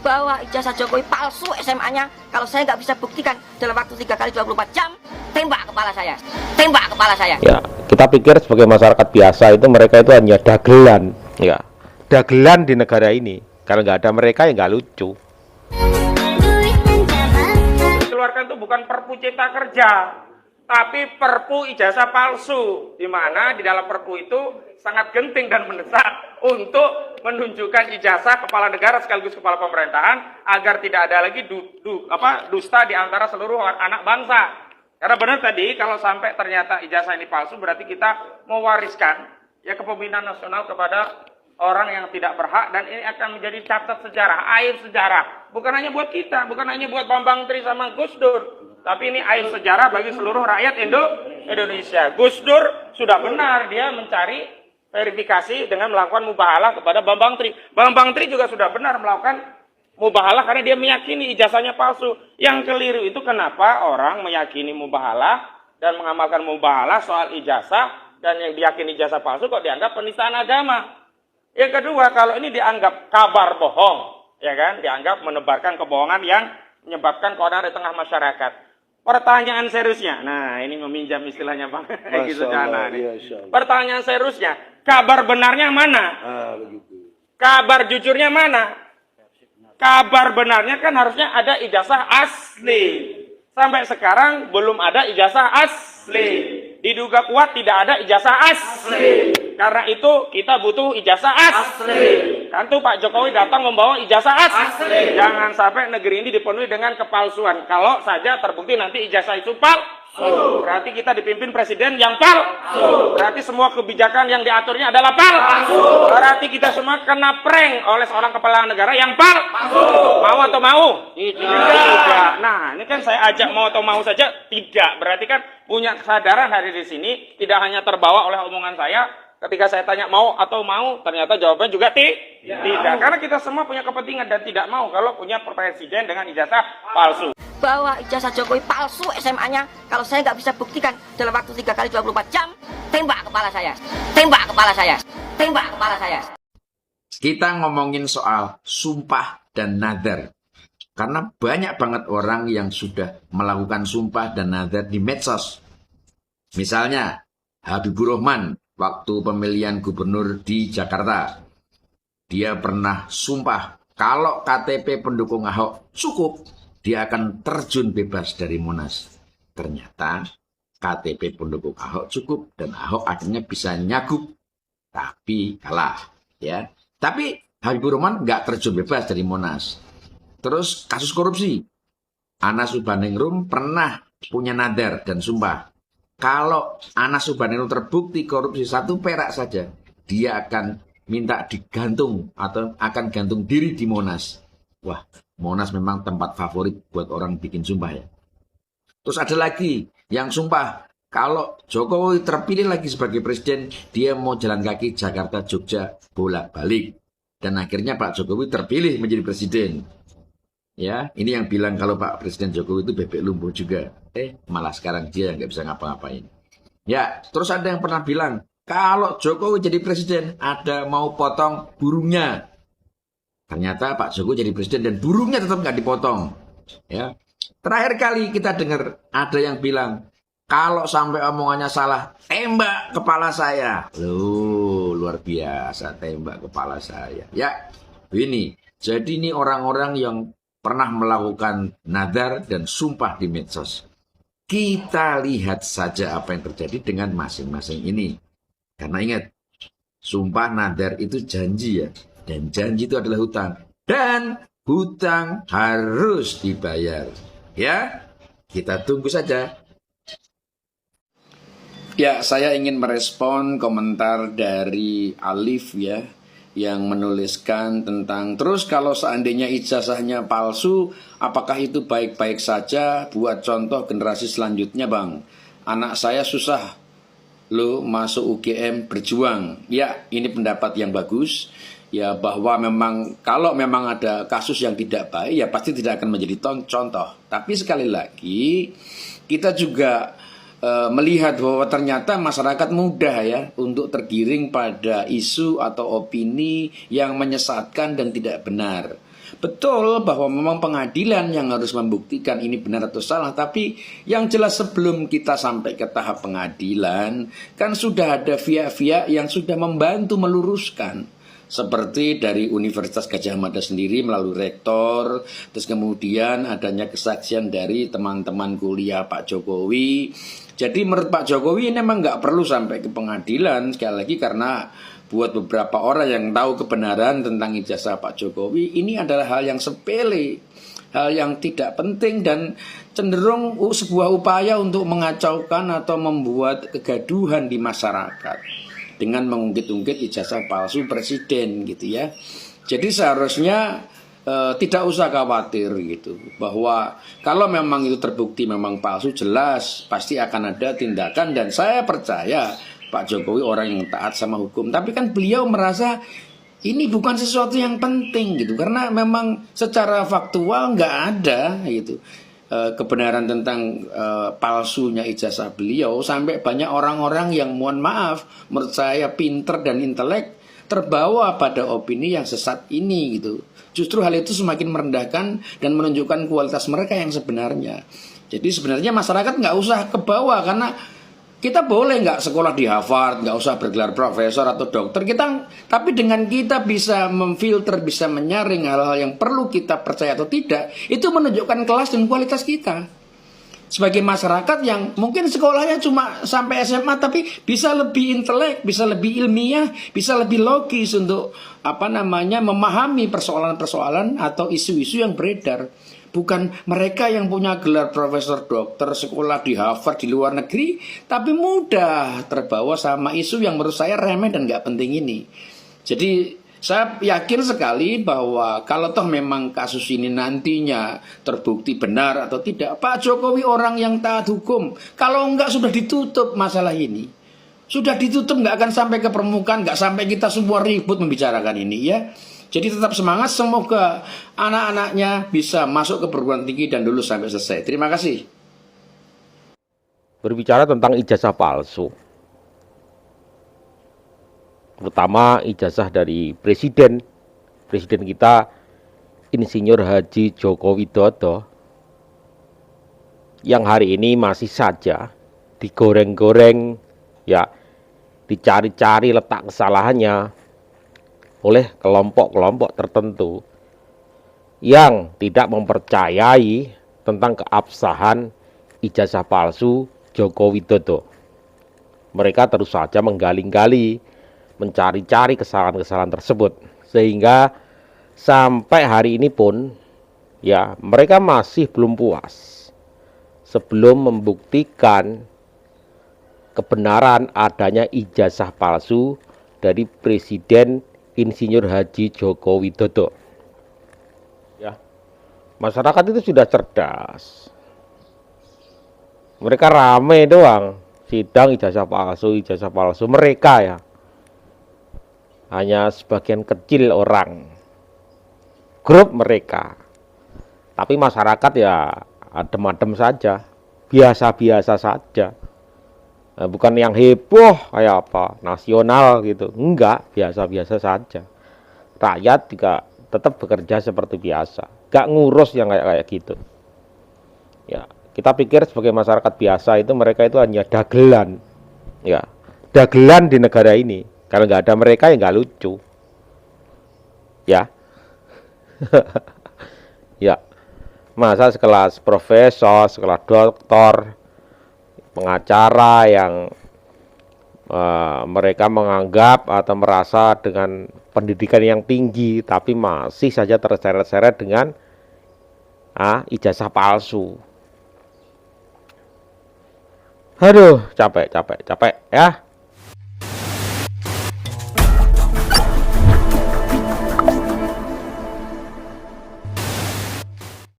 bahwa ijazah Jokowi palsu SMA-nya. Kalau saya nggak bisa buktikan dalam waktu 3 kali 24 jam, tembak kepala saya. Tembak kepala saya. Ya, kita pikir sebagai masyarakat biasa itu mereka itu hanya dagelan, ya. Dagelan di negara ini. Kalau nggak ada mereka ya nggak lucu. Dikeluarkan itu bukan Perpu Cipta Kerja, tapi Perpu ijazah palsu, di mana di dalam Perpu itu sangat genting dan mendesak untuk menunjukkan ijazah kepala negara sekaligus kepala pemerintahan agar tidak ada lagi dusta di antara seluruh anak bangsa. Karena benar tadi kalau sampai ternyata ijazah ini palsu berarti kita mewariskan ya kepemimpinan nasional kepada orang yang tidak berhak, dan ini akan menjadi catat sejarah, aib sejarah. Bukan hanya buat kita, bukan hanya buat Bambang Tri sama Gus Dur, tapi ini aib sejarah bagi seluruh rakyat Indonesia. Gus Dur sudah benar dia mencari verifikasi dengan melakukan mubahalah kepada Bambang Tri. Bambang Tri juga sudah benar melakukan mubahalah karena dia meyakini ijazahnya palsu. Yang keliru itu kenapa orang meyakini mubahalah dan mengamalkan mubahalah soal ijazah dan yang diyakini ijazah palsu kok dianggap penistaan agama. Yang kedua, kalau ini dianggap kabar bohong, ya kan, dianggap menebarkan kebohongan yang menyebabkan keonaran di tengah masyarakat. Pertanyaan seriusnya, nah ini meminjam istilahnya Bang Egy Sujana nih. Pertanyaan seriusnya, kabar benarnya mana? Kabar jujurnya mana? Kabar benarnya kan harusnya ada ijazah asli. Sampai sekarang belum ada ijazah asli. Diduga kuat tidak ada ijazah asli. Karena itu kita butuh ijazah asli. Kan tuh Pak Jokowi datang membawa ijazah asli. Jangan sampai negeri ini dipenuhi dengan kepalsuan. Kalau saja terbukti nanti ijazah itu palsu, berarti kita dipimpin presiden yang palsu. Berarti semua kebijakan yang diaturnya adalah palsu. Berarti kita semua kena prank oleh seorang kepala negara yang palsu. Mau atau mau? Tidak. Nah, ini kan saya ajak mau atau mau saja tidak. Berarti kan punya kesadaran hari di sini, tidak hanya terbawa oleh omongan saya. Ketika saya tanya mau atau mau, ternyata jawabannya juga tidak. Karena kita semua punya kepentingan dan tidak mau kalau punya presiden dengan ijazah palsu. Bahwa ijazah Jokowi palsu SMA-nya. Kalau saya nggak bisa buktikan dalam waktu 3 kali 24 jam, tembak kepala saya. Tembak kepala saya. Tembak kepala saya. Kita ngomongin soal sumpah dan nadar. Karena banyak banget orang yang sudah melakukan sumpah dan nadar di medsos. Misalnya Habibur Rahman waktu pemilihan gubernur di Jakarta. Dia pernah sumpah kalau KTP pendukung Ahok cukup, dia akan terjun bebas dari Monas. Ternyata KTP pendukung Ahok cukup dan Ahok akhirnya bisa nyagup, tapi kalah. Ya, tapi Habibur Rahman nggak terjun bebas dari Monas. Terus kasus korupsi, Anas Urbaningrum pernah punya nadar dan sumpah. Kalau Anas Urbaningrum terbukti korupsi 1 perak saja, dia akan minta digantung atau akan gantung diri di Monas. Wah, Monas memang tempat favorit buat orang bikin sumpah ya. Terus ada lagi yang sumpah, kalau Jokowi terpilih lagi sebagai presiden, dia mau jalan kaki Jakarta Jogja bolak-balik. Dan akhirnya Pak Jokowi terpilih menjadi presiden. Ya, ini yang bilang kalau Pak Presiden Jokowi itu bebek lumpuh juga. Malah sekarang dia nggak bisa ngapa-ngapain. Ya, terus ada yang pernah bilang, kalau Jokowi jadi presiden, ada mau potong burungnya. Ternyata Pak Jokowi jadi presiden dan burungnya tetap nggak dipotong. Ya, terakhir kali kita dengar ada yang bilang, kalau sampai omongannya salah, tembak kepala saya. Loh, luar biasa, tembak kepala saya. Ya, ini. Jadi ini orang-orang yang pernah melakukan nadar dan sumpah di medsos. Kita lihat saja apa yang terjadi dengan masing-masing ini. Karena ingat, sumpah nadar itu janji ya. Dan janji itu adalah hutang. Dan hutang harus dibayar. Ya, kita tunggu saja. Ya, saya ingin merespon komentar dari Alif ya, yang menuliskan tentang terus kalau seandainya ijazahnya palsu, apakah itu baik-baik saja buat contoh generasi selanjutnya Bang? Anak saya susah loh masuk UGM berjuang. Ya, ini pendapat yang bagus. Ya, bahwa memang kalau memang ada kasus yang tidak baik, ya pasti tidak akan menjadi contoh. Tapi sekali lagi, kita juga melihat bahwa ternyata masyarakat mudah ya untuk tergiring pada isu atau opini yang menyesatkan dan tidak benar. Betul bahwa memang pengadilan yang harus membuktikan ini benar atau salah, tapi yang jelas sebelum kita sampai ke tahap pengadilan, kan sudah ada pihak-pihak yang sudah membantu meluruskan. Seperti dari Universitas Gadjah Mada sendiri melalui rektor, terus kemudian adanya kesaksian dari teman-teman kuliah Pak Jokowi. Jadi menurut Pak Jokowi ini memang nggak perlu sampai ke pengadilan, sekali lagi karena buat beberapa orang yang tahu kebenaran tentang ijazah Pak Jokowi, ini adalah hal yang sepele, hal yang tidak penting dan cenderung sebuah upaya untuk mengacaukan atau membuat kegaduhan di masyarakat dengan mengungkit-ungkit ijazah palsu presiden gitu ya. Jadi seharusnya tidak usah khawatir gitu, bahwa kalau memang itu terbukti memang palsu, jelas pasti akan ada tindakan, dan saya percaya Pak Jokowi orang yang taat sama hukum. Tapi kan beliau merasa ini bukan sesuatu yang penting gitu, karena memang secara faktual nggak ada gitu kebenaran tentang palsunya ijazah beliau, sampai banyak orang-orang yang mohon maaf menurut saya pinter dan intelek terbawa pada opini yang sesat ini gitu. Justru hal itu semakin merendahkan dan menunjukkan kualitas mereka yang sebenarnya. Jadi sebenarnya masyarakat nggak usah ke bawah, karena kita boleh nggak sekolah di Harvard, nggak usah bergelar profesor atau dokter, tapi dengan kita bisa memfilter, bisa menyaring hal-hal yang perlu kita percaya atau tidak, itu menunjukkan kelas dan kualitas kita sebagai masyarakat yang mungkin sekolahnya cuma sampai SMA, tapi bisa lebih intelek, bisa lebih ilmiah, bisa lebih logis untuk memahami persoalan-persoalan atau isu-isu yang beredar. Bukan mereka yang punya gelar profesor dokter, sekolah di Harvard di luar negeri, tapi mudah terbawa sama isu yang menurut saya remeh dan gak penting ini. Jadi saya yakin sekali bahwa kalau toh memang kasus ini nantinya terbukti benar atau tidak, Pak Jokowi orang yang taat hukum. Kalau enggak sudah ditutup masalah ini, sudah ditutup, nggak akan sampai ke permukaan, nggak sampai kita semua ribut membicarakan ini ya. Jadi tetap semangat, semoga anak-anaknya bisa masuk ke perguruan tinggi dan lulus sampai selesai. Terima kasih. Berbicara tentang ijazah palsu, terutama ijazah dari presiden kita Insinyur Haji Joko Widodo, yang hari ini masih saja digoreng-goreng ya, dicari-cari letak kesalahannya oleh kelompok-kelompok tertentu yang tidak mempercayai tentang keabsahan ijazah palsu Joko Widodo. Mereka terus saja menggali-gali, mencari-cari kesalahan-kesalahan tersebut, sehingga sampai hari ini pun ya mereka masih belum puas sebelum membuktikan kebenaran adanya ijazah palsu dari Presiden Insinyur Haji Joko Widodo. Ya, masyarakat itu sudah cerdas. Mereka rame doang sidang ijazah palsu mereka ya. Hanya sebagian kecil orang, grup mereka. Tapi masyarakat ya adem-adem saja, biasa-biasa saja. Nah, bukan yang heboh kayak apa nasional gitu, enggak, biasa-biasa saja. Rakyat juga tetap bekerja seperti biasa, enggak ngurus yang kayak gitu. Ya, kita pikir sebagai masyarakat biasa itu mereka itu hanya dagelan, ya, dagelan di negara ini. Kalau nggak ada mereka ya nggak lucu, ya. Ya, masa sekelas profesor, sekelas doktor, pengacara yang mereka menganggap atau merasa dengan pendidikan yang tinggi, tapi masih saja terseret-seret dengan ijazah palsu. Aduh, capek ya.